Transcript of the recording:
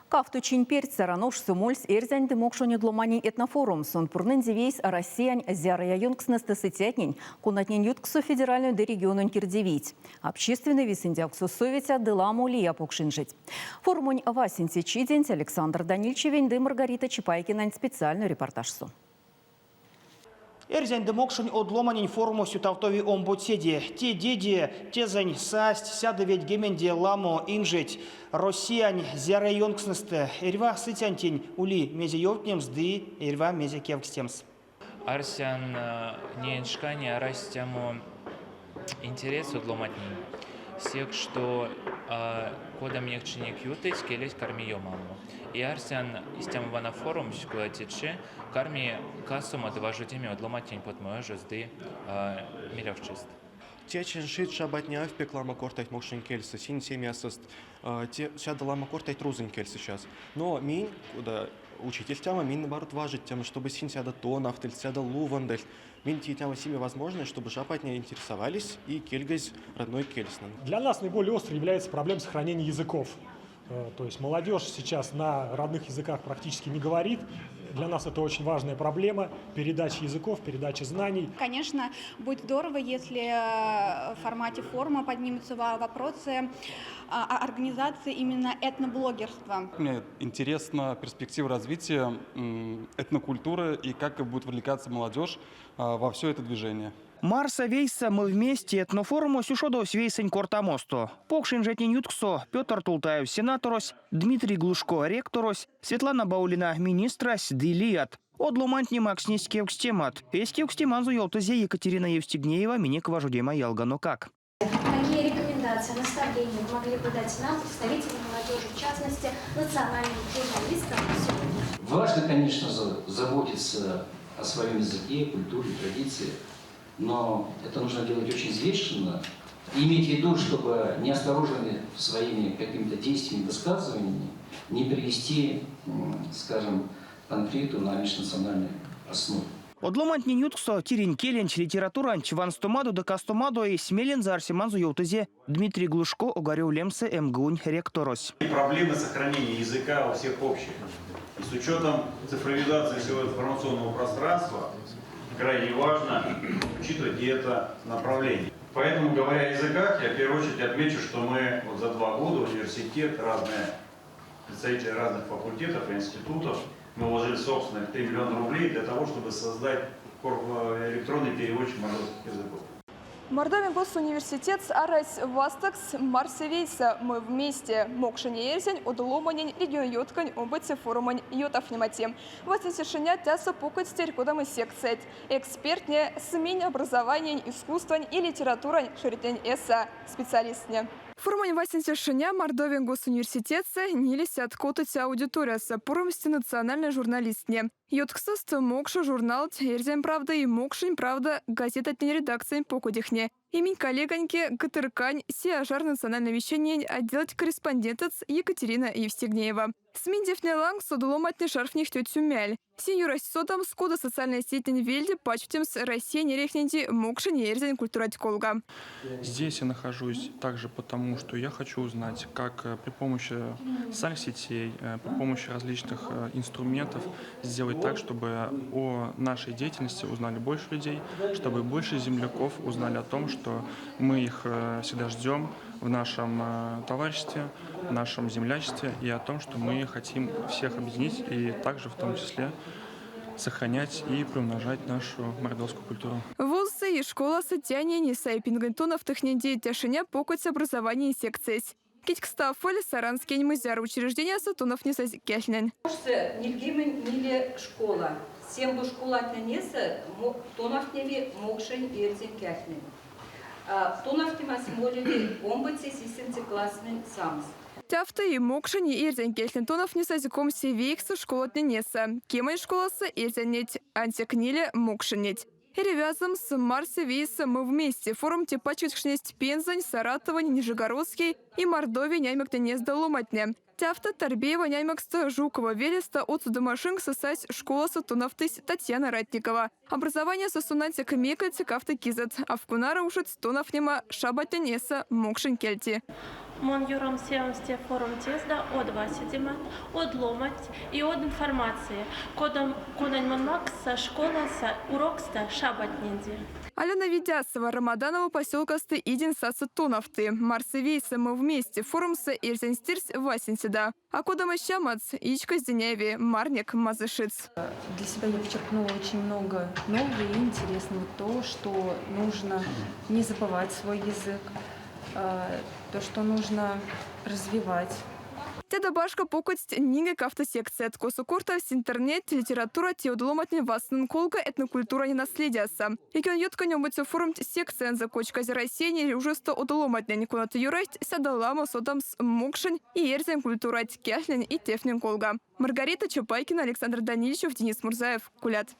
Кафту чинперт саранош сумольс эрзянь демокшоне дломани этнофорум. Сон пурнын зевейс россиян зярая юнкснесты сытятнень, кунатнень ютксу федеральную де региону кирдевить. Общественный висиндяксу советя деламу лия покшинжить. Форумонь Васинти Чидень, Александр Данильчевень да Маргарита Чапайкина специальный репортаж су. Эрзянь демокшонь одломанень форуму сютавтови омбудседи. Те деди, те зань састь, сяда ведь геменди ламо инжить. Россиян зяра йонкснесты. Эрва сытянтень ули мезе йовкнем сды, эрва мезе кевкстемс. Арсян не иншкани, а растяму интерес одломатнень. Всех, что кода мне чиник ютыть, келесь карми йомаму. И арсян истям вана форум скола тече, карми кассума дважутеми одломатень под моя жезды милявчест. Течин шит шабатня в пеклама кортать мокшин кельса, син семья сост, те сядалама кортать трузен кель сейчас. Но мин, куда учитель тема, мин наоборот важит тем, чтобы син сяда тонов, тель сяда лувандель. Мин тема себе возможность, чтобы шабатня интересовались и кельгаз родной кельснан. Для нас наиболее острой является проблема сохранения языков. То есть молодежь сейчас на родных языках практически не говорит. Для нас это очень важная проблема – передача языков, передача знаний. Конечно, будет здорово, если в формате форума поднимутся вопросы организации именно этноблогерства. Мне интересна перспектива развития этнокультуры и как будет вовлекаться молодежь во все это движение. Марса вейса мы вместе этнофоруму сюшодос вейсень кортамосто. Покшин жетнин ютксо Петр Тултаев сенаторос, Дмитрий Глушко ректорос, Светлана Баулина министрас дилиат. Одломантни макснись кевкстемат. Эс кевкстеманзу елтазе Екатерина Евстигнеева минекова жудема ялгано как. Какие рекомендации, наставления могли бы дать нам, представители молодежи, в частности, национальным журналистам сегодня? Важно, конечно, заботиться о своем языке, культуре, традиции. Но это нужно делать очень взвешенно. Иметь в виду, чтобы неосторожными своими какими-то действиями, высказываниями не привести, скажем, к конфликту на межнациональной основе. Одломантни ютксо тирин келенч литературанч ванстомаду да кастомаду и смелен за арсиманзу елтазе Дмитрий Глушко огарев лемсе МГУНь ректорос. Проблемы сохранения языка у всех общих. И с учетом цифровизации всего информационного пространства крайне важно учитывать и это направление. Поэтому, говоря о языках, я в первую очередь отмечу, что мы вот за 2 года университет, представители разных факультетов и институтов, мы вложили собственных 3 миллиона рублей для того, чтобы создать электронный переводчик мордовских языков. Мордовин госуниверситет арась вастакс марсевейса мы вместе мокшине ерзень удоломанень регион йоткань обыти форумань йотафнимати. Васисишиня тяса пукать стерькодам и секциять. Экспертне смень образования, искусства и литература шеритень эса специалистне. Форумань Васисишиня Мордовин госуниверситет нились откотать аудитория с опорностью национальной журналистне. Йотксост мокша журнал «Ерзень правда» и «Мокшень правда» газета от редакции покудихне. Имень коллеганьки Гатыркань сиажар национальное вещание отделать корреспондентец Екатерина Евстигнеева. Сминдевне ланг содоломатный шарфних тетю мяль. Синьюрась содам скода социальная сеть вельде пачтем с России нерехненди Мокшень Ерзень культурать колга. Здесь я нахожусь также потому, что я хочу узнать, как при помощи социальных сетей, при помощи различных инструментов сделать так, чтобы о нашей деятельности узнали больше людей, чтобы больше земляков узнали о том, что мы их всегда ждем в нашем товариществе, в нашем землячестве и о том, что мы хотим всех объединить и также в том числе сохранять и приумножать нашу мордовскую культуру. Вузы и школа сатяне не сайпингантонов технедей тяшиня покуть образование и секции. Китькстафоль саранский музей учреждения сатунов не сазикяхнен. Нильгимен нили школа. Всем бы школа отнеса, тонов неви мокшень и эрзинкяхнен. Тонов тема смолили омбыцы сисенцы классный самс. Тяфта и мокшень и эрзинкяхнен тонов не сазиком севейкса школа отнеса. Кемай школаса эрзинеть, антикнили мокшенеть. Ревязом с Марсе Вейса мы вместе. Форум тепачутшнесть Пензань, Саратовань, Нижегородский и Мордовия нямек не сдаломатня. Тяфта Торбеева нямекста Жукова Велеста отсюда машин сосать школа сатунафтысь Татьяна Ратникова. Образование сосунатик мекать кафта кизат, а в кунара ушит стонов нема шабатянеса мокшин кельти. Мон юром сеансте форум тезда от васидима, от ломать и от информации. Кодань макса школа са урокста шабатнинди. Алена Ведясова, Рамаданова, поселка Стыидин, Саса Туновты. Марса Вейса мы вместе. Форумса Ирзенстирс Васинседа. А кодама Щамац, Ичка Зденеви, Марник Мазышиц. Для себя я почерпнула очень много нового и интересного. То, что нужно не забывать свой язык, то, что нужно развивать. Теда башка покость нига кафтосекция. Ткосу курта в интернет, литература, теодоломатни васнен колка, этнокультура не наследяса. Икен ютка нёмбыцу форум секция за кочка за России уже 100 одоломатня никонат юресть, сядалама содамс мокшень и ерзен культура кяхлен и тефнен колга. Маргарита Чапайкина, Александр Данильчев, Денис Мурзаев, Кулят.